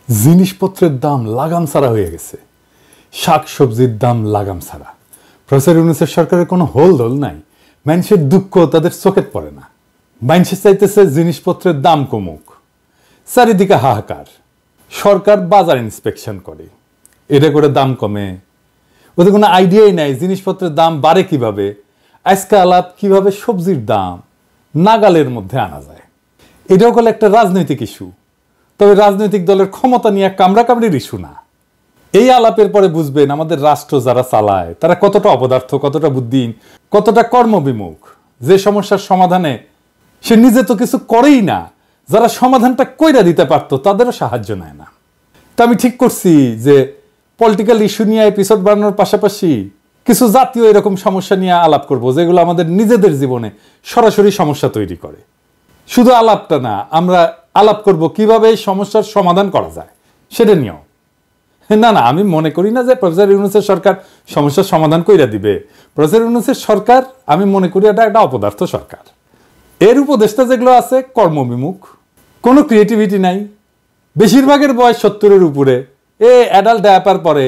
জিনিসপত্রের দাম লাগাম ছাড়া হয়ে গেছে, শাকসবজির দাম লাগাম ছাড়া। প্রফেসর ইউনূসের সরকারের কোনো হোলদোল নাই, মানুষের দুঃখ তাদের চোখে পড়ে না। মানুষের চাইতেছে জিনিসপত্রের দাম কমুক, চারিদিকে হাহাকার। সরকার বাজার ইন্সপেকশন করে, এটা করে দাম কমে, ওদের কোনো আইডিয়াই নাই জিনিসপত্রের দাম বাড়ে কিভাবে। আজকে আলাপ কিভাবে সবজির দাম নাগালের মধ্যে আনা যায়, এটাও হলো একটা রাজনৈতিক ইস্যু। তবে রাজনৈতিক দলের ক্ষমতা নিয়ে কামড়াকামড়ির ইস্যু না। এই আলাপের পরে বুঝবেন আমাদের রাষ্ট্র যারা চালায় তারা কতটা অপদার্থ, কতটা বুদ্ধিহীন, কতটা কর্মবিমুখ। যে সমস্যার সমাধানে সে নিজে তো কিছু করেই না, যারা সমাধানটা কইরা দিতে পারতো তাদেরও সাহায্য নেয় না। তো আমি ঠিক করছি যে পলিটিক্যাল ইস্যু নিয়ে এপিসোড বানানোর পাশাপাশি কিছু জাতীয় এরকম সমস্যা নিয়ে আলাপ করব, যেগুলো আমাদের নিজেদের জীবনে সরাসরি সমস্যা তৈরি করে। শুধু আলাপটা না, আমরা আলাপ করব কিভাবে এই সমস্যার সমাধান করা যায় সেটা নিয়েও। না, আমি মনে করি না যে প্রফেসর ইউনূসের সরকার সমস্যার সমাধান কইরা দিবে। প্রফেসর ইউনূসের সরকার আমি মনে করি এটা একটা অপদার্থ সরকার। এর উপদেষ্টা যেগুলো আছে কর্মবিমুখ, কোনো ক্রিয়েটিভিটি নাই, বেশিরভাগের বয়স 70-এর উপরে। অ্যাডাল্ট ডায়াপার পরে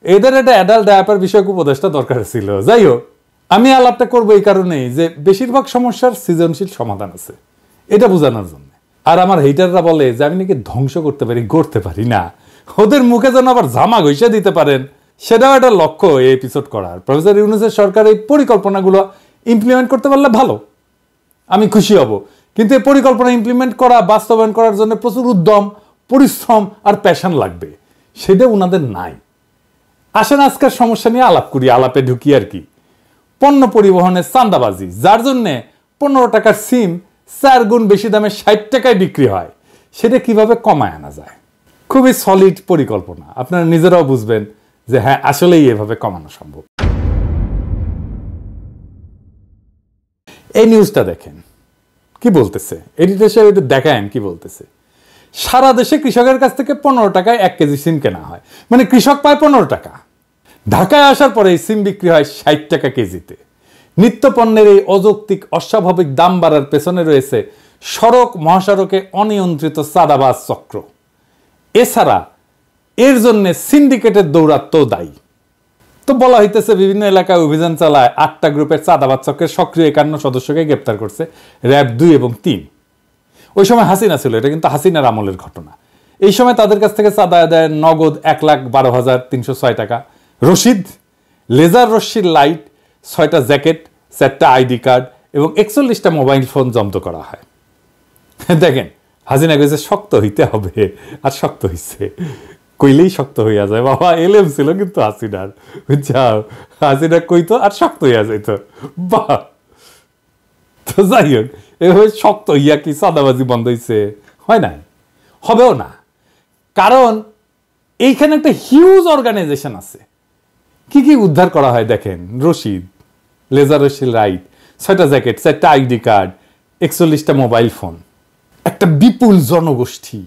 এদের একটা অ্যাডাল্ট ডায়াপার বিষয়ক উপদেষ্টা দরকার ছিল। যাই হোক, আমি আলাপটা করবো এই কারণেই যে বেশিরভাগ সমস্যার সৃজনশীল সমাধান আছে, এটা বোঝানোর জন্য। আর আমার হেটাররা বলে যে আমি নাকি ধ্বংস করতে পারি, গড়তে পারি না। ওদের মুখে যেন আবার জামা ঘষে দিতে পারেন, সেটাও একটা লক্ষ্য এই এপিসোড করার। প্রফেসর ইউনূসের সরকার এই পরিকল্পনাগুলো ইমপ্লিমেন্ট করতে পারলে ভালো, আমি খুশি হব। কিন্তু এই পরিকল্পনা ইমপ্লিমেন্ট করা, বাস্তবায়ন করার জন্য প্রচুর উদ্যম, পরিশ্রম আর প্যাশন লাগবে, সেটা ওনাদের নাই। আসেন আজকের সমস্যা নিয়ে আলাপ করি। আলাপে ঢুকি আর কি, পণ্য পরিবহনের চাঁদাবাজি, যার জন্য 15 টাকার সিম 4 গুণ বেশি দামে 60 টাকায় বিক্রি হয়, সেটা কিভাবে কমায় আনা যায়। খুবই সলিড পরিকল্পনা, আপনারা নিজেরাও বুঝবেন যে হ্যাঁ আসলেই এভাবে কমানো সম্ভব। এই নিউজটা দেখেন কি বলতেছে, এডিটর সাহেব একটু দেখায়েন কি বলতেছে। সারা দেশে কৃষকের কাছ থেকে 15 টাকায় 1 কেজি সিম কেনা হয়, মানে কৃষক পায় 15 টাকা। ঢাকায় আসার পরে এই সিম বিক্রি হয় 60 টাকা কেজিতে। নিত্যপণ্যের এই অযৌক্তিক অস্বাভাবিক দাম বাড়ার পেছনে রয়েছে সড়ক মহাসড়কে অনিয়ন্ত্রিত চাঁদাবাজ চক্র। এছাড়া এর জন্য সিন্ডিকেটের দৌরাত্ম্য দায়ী। তো বলা হইতেছে বিভিন্ন এলাকায় অভিযান চালায় 8টা গ্রুপের চাঁদাবাজ চক্রের সক্রিয় 51 সদস্যকে গ্রেপ্তার করছে র্যাব 2 এবং 3। ওই সময় হাসিনা ছিল, এটা কিন্তু হাসিনার আমলের ঘটনা। এই সময় তাদের কাছ থেকে চাঁদা আদায় নগদ 1,12,306 টাকা, রশিদ, লেজার রশ্মির লাইট, 6টা জ্যাকেট, 4টা আইডি কার্ড এবং 41টা মোবাইল ফোন জব্দ করা হয়। দেখেন হাসিনা কইছে শক্ত হইতে হবে, আর শক্ত হইছে, কইলেই শক্ত হইয়া যায়। বাবা এলএম ছিল কিন্তু হাসিনার, বুঝছাও, হাসিনা কইতো আর শক্ত হইয়া যাইত। বাহ, তো যাই হোক, এভাবে শক্ত হইয়া কি চাঁদাবাজি বন্ধ হইছে? হয় নাই, হবেও না। কারণ এইখানে একটা হিউজ অর্গানাইজেশন আছে। কি কি উদ্ধার করা হয় দেখেন, রশিদ, লেজার রশ্মির লাইট, 6টা জ্যাকেট, 4টা আইডি কার্ড, 41টা মোবাইল ফোন। একটা বিপুল জনগোষ্ঠী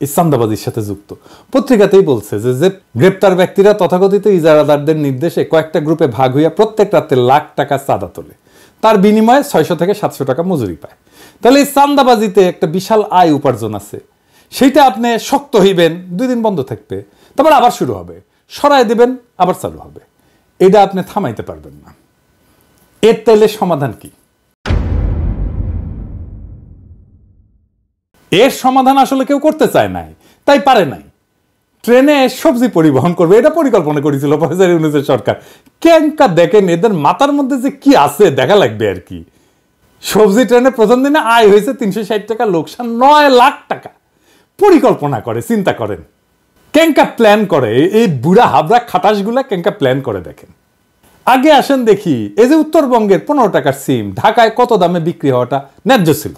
এই চাঁদাবাজির সাথে যুক্ত। পত্রিকাতেই বলছে যে গ্রেপ্তার ব্যক্তিরা তথাকথিত ইজারাদারদের নির্দেশে কয়েকটা গ্রুপে ভাগ হইয়া প্রত্যেক রাতে লাখ টাকা চাঁদা তোলে, তার বিনিময়ে 600 থেকে 700 টাকা মজুরি পায়। তাহলে এই চাঁদাবাজিতে একটা বিশাল আয় উপার্জন আছে। সেইটা আপনি শক্ত হইবেন, 2 দিন বন্ধ থাকবে, তারপর আবার শুরু হবে, সরাই দেবেন, আবার চালু হবে। এটা আপনি থামাইতে পারবেন না। এর তাইলে সমাধান কি? এর সমাধান আসলে কেউ করতে চায় নাই, তাই পারে নাই। ট্রেনে সবজি পরিবহন করবে, এটা পরিকল্পনা করেছিল প্রফেসর ইউনূসের সরকার। কেঙ্কা দেখেন, এদের মাথার মধ্যে যে কি আছে দেখা লাগবে আর কি। সবজি ট্রেনে প্রথম দিনে আয় হয়েছে 360 টাকা, লোকসান 9 লাখ টাকা। পরিকল্পনা করে, চিন্তা করেন, কেঙ্কা প্ল্যান করে। এই বুড়া হাবড়া খাটাসগুলা কেঙ্কা প্ল্যান করে দেখেন। আগে আসেন দেখি, এই যে উত্তরবঙ্গের 15 টাকার সিম ঢাকায় কত দামে বিক্রি হওয়াটা ন্যায্য ছিল।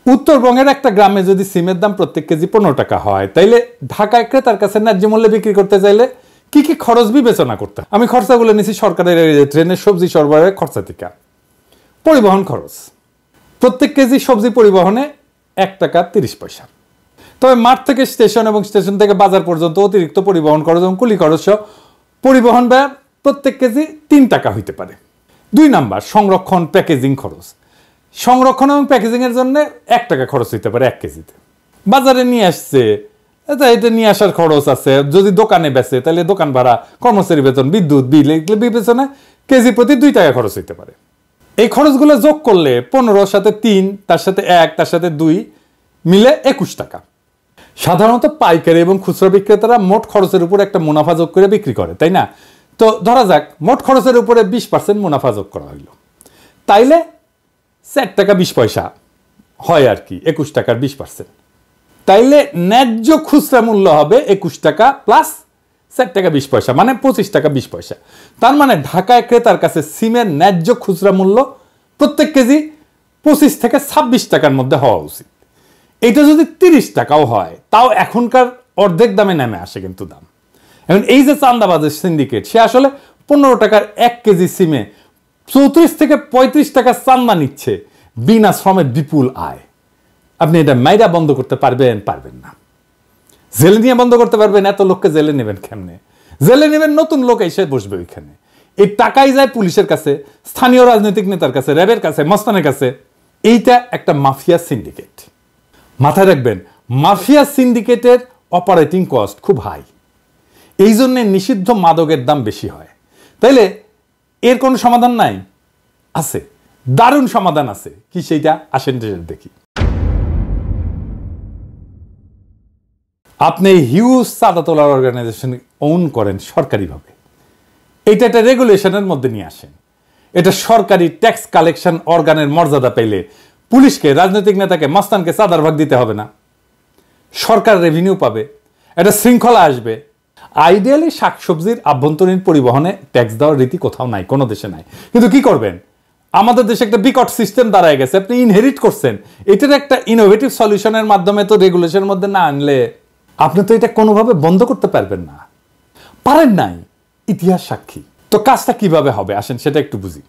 উত্তরবঙ্গের একটা গ্রামে যদি সিমের দাম প্রত্যেক কেজি 15 টাকা হয়, তাইলে ঢাকায় ক্রেতার কাছে ন্যায্য মূল্যে বিক্রি করতে চাইলে কি কি খরচ বিবেচনা করতে? আমি খরচাগুলো নিছি সরকারের ট্রেনের সবজি সরবরাহের খরচা থেকে। পরিবহন খরচ, প্রত্যেক কেজি সবজি পরিবহনে 1 টাকা 30 পয়সা। তবে মাঠ থেকে স্টেশন এবং স্টেশন থেকে বাজার পর্যন্ত অতিরিক্ত পরিবহন খরচ এবং কুলি খরচ পরিবহন ব্যয় প্রত্যেক কেজি 3 টাকা হইতে পারে। 2 নাম্বার, সংরক্ষণ প্যাকেজিং খরচ। সংরক্ষণ এবং প্যাকেজিংয়ের জন্য 1 টাকা খরচ হইতে পারে 1 কেজিতে। বাজারে নিয়ে আসছে, এটা নিয়ে আসার খরচ আছে, যদি দোকানে বেচে তাহলে দোকান ভাড়া, কর্মচারী বেতন, বিদ্যুৎ বিল, এগুলো বিবেচনায় কেজি প্রতি 2 টাকা খরচ হইতে পারে। এই খরচগুলো যোগ করলে 15 সাথে 3, তার সাথে 1, তার সাথে 2 মিলে 21 টাকা। সাধারণত পাইকারি এবং খুচরা বিক্রেতারা মোট খরচের উপর একটা মুনাফা যোগ করে বিক্রি করে, তাই না? তো ধরা যাক মোট খরচের উপরে 20% মুনাফা যোগ করা হইল, তাইলে 4 টাকা 20 পয়সা হয় আর কি, 21 টাকার 20%। তাইলে ন্যায্য খুচরা মূল্য হবে 21 টাকা প্লাস 4 টাকা 20 পয়সা, মানে 25 টাকা 20 পয়সা। তার মানে ঢাকায় ক্রেতার কাছে সিমের ন্যায্য খুচরা মূল্য প্রত্যেক কেজি 25 থেকে 26 টাকার মধ্যে হওয়া উচিত। এটা যদি 30 টাকাও হয় তাও এখনকার অর্ধেক দামে নেমে আসে কিন্তু দাম। এখন এই যে চান্দাবাজের সিন্ডিকেট, সে আসলে 15 টাকার 1 কেজি সিমে 34 থেকে 35 টাকা চান্দা নিচ্ছে, বিনা শ্রমের বিপুল আয়। আপনি এটা মাইরা বন্ধ করতে পারবেন? পারবেন না। জেলে নিয়ে বন্ধ করতে পারবেন? এত লোককে জেলে নেবেন কেমনে? জেলে নেবেন নতুন লোক এসে বসবে ওইখানে। এই টাকাই যায় পুলিশের কাছে, স্থানীয় রাজনৈতিক নেতার কাছে, র্যাবের কাছে, মস্তানের কাছে। এইটা একটা মাফিয়া সিন্ডিকেট। মাথায় রাখবেন, মাফিয়া সিন্ডিকেটের অপারেটিং কস্ট খুব হাই, এই জন্য নিষিদ্ধ মাদকের দাম বেশি হয়। তাইলে এর কোনো সমাধান নাই? আছে, দারুণ সমাধান আছে। কি সেইটা? আসেন দেখি। আপনি হিউজ চাঁদা তোলার অর্গানাইজেশন ওন করেন সরকারিভাবে, এটা একটা রেগুলেশনের মধ্যে নিয়ে আসেন। এটা সরকারি ট্যাক্স কালেকশন অর্গানের মর্যাদা পেলে পুলিশকে, রাজনৈতিক নেতাকে, মস্তানকে চাঁদার ভাগ দিতে হবে না। সরকার রেভিনিউ পাবে, একটা শৃঙ্খলা আসবে। আইডিয়ালি শাকসবজির আভ্যন্তরীণ পরিবহনে ট্যাক্স দেওয়ার রীতি কোথাও নাই, কোনো দেশে নাই। কিন্তু কি করবেন, আমাদের দেশে একটা বিকট সিস্টেম দাঁড়ায় গেছে, আপনি ইনহেরিট করছেন। এটার একটা ইনোভেটিভ সলিউশনের মাধ্যমে তো রেগুলেশনের মধ্যে না আনলে আপনি তো এটা কোনোভাবে বন্ধ করতে পারবেন না, পারেন নাই, ইতিহাস সাক্ষী। তো কাজটা কিভাবে হবে আসেন সেটা একটু বুঝি।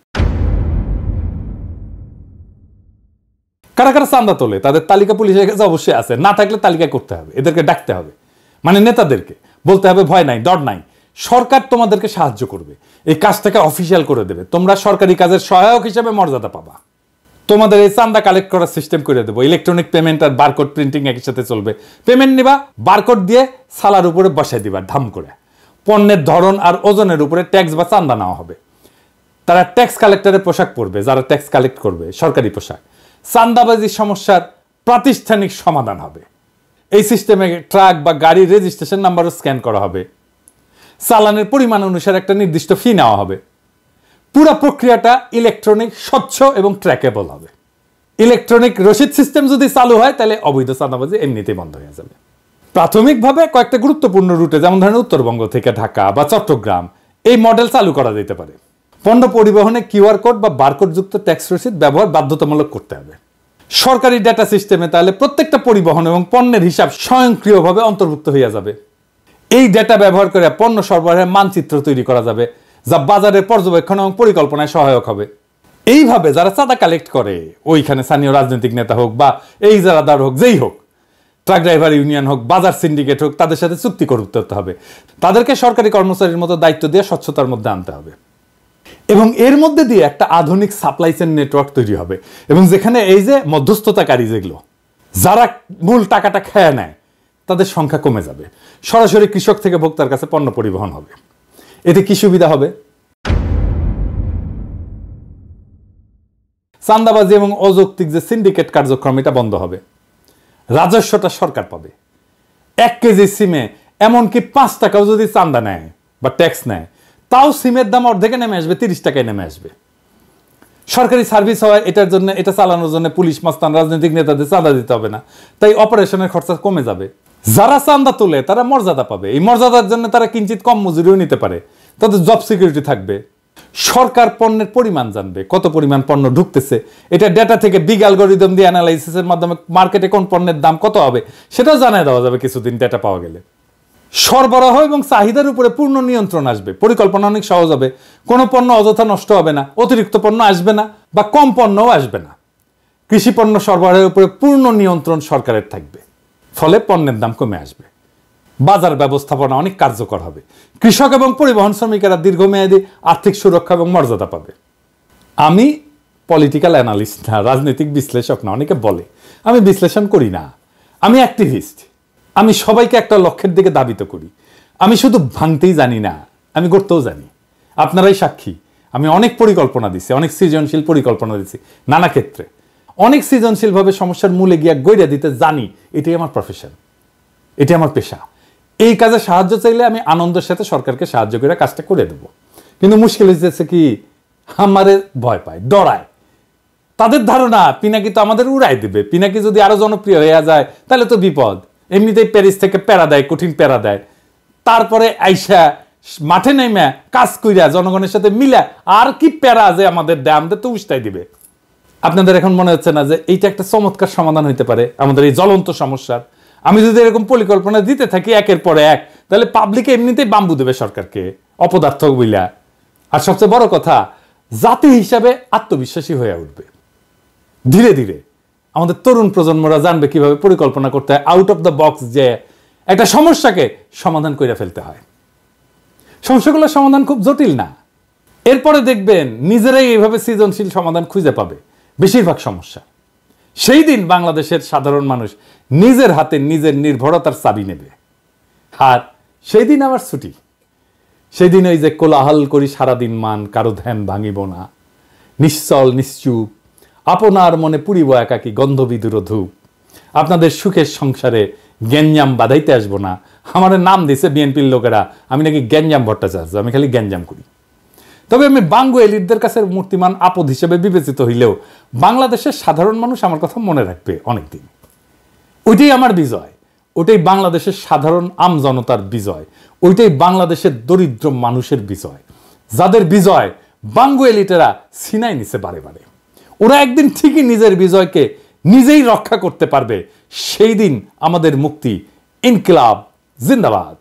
কারা কারা চাঁদা তোলে তাদের তালিকা পুলিশের কাছে অবশ্যই আছে, না থাকলে তালিকা করতে হবে, এদেরকে ডাকতে হবে, মানে নেতাদেরকে বলতে হবে ভয় নাই, ডর নাই, সরকার তোমাদেরকে সাহায্য করবে, এই কাজটাকে অফিসিয়াল করে দেবে, তোমরা সরকারি কাজের সহায়ক হিসেবে মর্যাদা পাবা, তোমাদের এই চাঁদা কালেক্ট করার সিস্টেম করে দেবো, ইলেকট্রনিক পেমেন্ট আর বারকোড প্রিন্টিং একই সাথে চলবে। পেমেন্ট নিবা, বারকোড দিয়ে সালার উপরে বসাই দিবা ধাম করে, পণ্যের ধরন আর ওজনের উপরে ট্যাক্স বা চাঁদা নেওয়া হবে। তারা ট্যাক্স কালেক্টরের পোশাক পরবে, যারা ট্যাক্স কালেক্ট করবে সরকারি পোশাক। চাঁদাবাজির সমস্যার প্রাতিষ্ঠানিক সমাধান হবে। এই সিস্টেমে ট্রাক বা গাড়ির রেজিস্ট্রেশন নাম্বারও স্ক্যান করা হবে, চালানের পরিমাণ অনুসারে একটা নির্দিষ্ট ফি নেওয়া হবে। পুরো প্রক্রিয়াটা ইলেকট্রনিক, স্বচ্ছ এবং ট্র্যাকেবল হবে। ইলেকট্রনিক রসিদ সিস্টেম যদি চালু হয় তাহলে অবৈধ চাঁদাবাজি এমনিতেই বন্ধ হয়ে যাবে। প্রাথমিকভাবে কয়েকটা গুরুত্বপূর্ণ রুটে, যেমন ধরেন উত্তরবঙ্গ থেকে ঢাকা বা চট্টগ্রাম, এই মডেল চালু করা যেতে পারে। পণ্য পরিবহনে কিউআর কোড বা বারকোড যুক্ত ট্যাক্স রসিদ ব্যবহার বাধ্যতামূলক করতে হবে। সরকারি ডেটা সিস্টেমে তাহলে প্রত্যেকটা পরিবহন এবং পণ্যের হিসাব স্বয়ংক্রিয়ভাবে অন্তর্ভুক্ত হয়ে যাবে। এই ডেটা ব্যবহার করে পণ্য সরবরাহের মানচিত্র তৈরি করা যাবে, যা বাজারের পর্যবেক্ষণ এবং পরিকল্পনায় সহায়ক হবে। এইভাবে যারা চাঁদা কালেক্ট করে, ওইখানে স্থানীয় রাজনৈতিক নেতা হোক বা এই ইজারাদার হোক, যেই হোক, ট্রাক ড্রাইভার ইউনিয়ন হোক, বাজার সিন্ডিকেট হোক, তাদের সাথে চুক্তি করতে হবে। তাদেরকে সরকারি কর্মচারীর মতো দায়িত্ব দিয়ে স্বচ্ছতার মধ্যে আনতে হবে এবং এর মধ্যে দিয়ে একটা আধুনিক সাপ্লাই চেইন নেটওয়ার্ক তৈরি হবে। এবং যেখানে এই যে মধ্যস্থতাকারী, যেগুলো যারা মূল টাকাটা খেয়ে নেয়, তাদের সংখ্যা কমে যাবে। সরাসরি কৃষক থেকে ভোক্তার কাছে পণ্য পরিবহন হবে। এতে কি সুবিধা হবে? চাঁদাবাজি এবং অযৌক্তিক যে সিন্ডিকেট কার্যক্রম, এটা বন্ধ হবে। রাজস্বটা সরকার পাবে। 1 কেজি সিমে এমনকি 5 টাকাও যদি চাঁদা নেয় বা ট্যাক্স নেয়, তাও সিমের দাম অর্ধেকে নেমে আসবে, 30 টাকায় নেমে আসবে। সরকারি সার্ভিস হয়, এটার জন্য, এটা চালানোর জন্য পুলিশ, মাস্তান, রাজনৈতিক নেতাদের চাঁদা দিতে হবে না, তাই অপারেশনের খরচা কমে যাবে। যারা চাঁদা তোলে তারা মর্যাদা পাবে, এই মর্যাদার জন্য তারা কিঞ্চিত কম মজুরিও নিতে পারে, তাদের জব সিকিউরিটি থাকবে। সরকার পণ্যের পরিমাণ জানবে, কত পরিমাণ পণ্য ঢুকতেছে, এটা ডেটা থেকে বিগ অ্যালগরিদম দিয়ে অ্যানালাইসিসের মাধ্যমে মার্কেটে কোন পণ্যের দাম কত হবে সেটাও জানিয়ে দেওয়া যাবে কিছুদিন ডেটা পাওয়া গেলে। সরবরাহ এবং চাহিদার উপরে পূর্ণ নিয়ন্ত্রণ আসবে, পরিকল্পনা অনেক সহজ হবে, কোনো পণ্য অযথা নষ্ট হবে না, অতিরিক্ত পণ্য আসবে না বা কম পণ্যও আসবে না। কৃষি পণ্য সরবরাহের উপরে পূর্ণ নিয়ন্ত্রণ সরকারের থাকবে, ফলে পণ্যের দাম কমে আসবে। বাজার ব্যবস্থাপনা অনেক কার্যকর হবে, কৃষক এবং পরিবহন শ্রমিকেরা দীর্ঘমেয়াদী আর্থিক সুরক্ষা এবং মর্যাদা পাবে। আমি পলিটিক্যাল অ্যানালিস্ট না, রাজনৈতিক বিশ্লেষক না। অনেকে বলে আমি বিশ্লেষণ করি না, আমি অ্যাক্টিভিস্ট। আমি সবাইকে একটা লক্ষ্যের দিকে ধাবিত করি। আমি শুধু ভাঙতেই জানি না, আমি করতেও জানি। আপনারাই সাক্ষী, আমি অনেক পরিকল্পনা দিচ্ছি, অনেক সৃজনশীল পরিকল্পনা দিচ্ছি নানা ক্ষেত্রে, অনেক সৃজনশীলভাবে সমস্যার মূলে গিয়া গইরা দিতে জানি। এটাই আমার প্রফেশন, এটাই আমার পেশা। এই কাজে সাহায্য চাইলে আমি আনন্দের সাথে সরকারকে সাহায্য করে কাজটা করে দেবো। কিন্তু মুশকিল হচ্ছে কি, আমারে ভয় পায়, ডরায়। তাদের ধারণা পিনাকি তো আমাদের উড়াই দেবে, পিনাকি যদি আরো জনপ্রিয় হয়ে যায় তাহলে তো বিপদ। এমনিতেই প্যারিস থেকে প্যারা দেয়, কঠিন প্যারা দেয়, তারপরে আইসা মাঠে নেমে কাজ কইরা জনগণের সাথে মিলা আর কি প্যারা যে আমাদের দেয়, আমাদের তো উস্তাই দিবে। আপনাদের এখন মনে হচ্ছে না যে এইটা একটা চমৎকার সমাধান হইতে পারে আমাদের এই জ্বলন্ত সমস্যার? আমি যদি এরকম পরিকল্পনা দিতে থাকি একের পর এক, তাহলে পাবলিক এমনিতেই বাম্বু দেবে সরকারকে অপদার্থ বইলা। আর সবচেয়ে বড় কথা, জাতি হিসাবে আত্মবিশ্বাসী হয়ে উঠবে। ধীরে ধীরে আমাদের তরুণ প্রজন্মরা জানবে কিভাবে পরিকল্পনা করতে হয়, আউট অফ দ্য বক্স, যে একটা সমস্যাকে সমাধান করে ফেলতে হয়। সমস্যাগুলোর সমাধান খুব জটিল না। এরপরে দেখবেন নিজেরাই এইভাবে সৃজনশীল সমাধান খুঁজে পাবে বেশিরভাগ সমস্যা। সেই দিন বাংলাদেশের সাধারণ মানুষ নিজের হাতে নিজের নির্ভরতার চাবি নেবে। আর সেই দিন আমার ছুটি। সেই দিন ওই যে কোলাহল করি সারাদিন মান, কারো ধ্যান ভাঙিব না, নিশ্চল নিশ্চুপ আপনার মনে পুরিব একাকী গন্ধবিদুর ধূপ, আপনাদের সুখের সংসারে গ্যাঞ্জাম বাধাইতে আসবো না। আমার নাম দিছে বিএনপির লোকেরা আমি নাকি গ্যাঞ্জাম ভট্টাচার্য, আমি খালি গ্যাঞ্জাম করি। তবে আমি বাঙ্গু এলিটদের কাছে মূর্তিমান আপদ হিসেবে বিবেচিত হইলেও বাংলাদেশের সাধারণ মানুষ আমার কথা মনে রাখবে অনেকদিন। ওইটাই আমার বিজয়, ওইটাই বাংলাদেশের সাধারণ আমজনতার বিজয়, ওইটাই বাংলাদেশের দরিদ্র মানুষের বিজয়, যাদের বিজয় বাঙ্গু এলিটেরা ছিনাই নিছে বারে বারে। ওরা একদিন ঠিকই নিজের বিজয়কে নিজেই রক্ষা করতে পারবে। সেই দিন আমাদের মুক্তি। ইনকিলাব জিন্দাবাদ।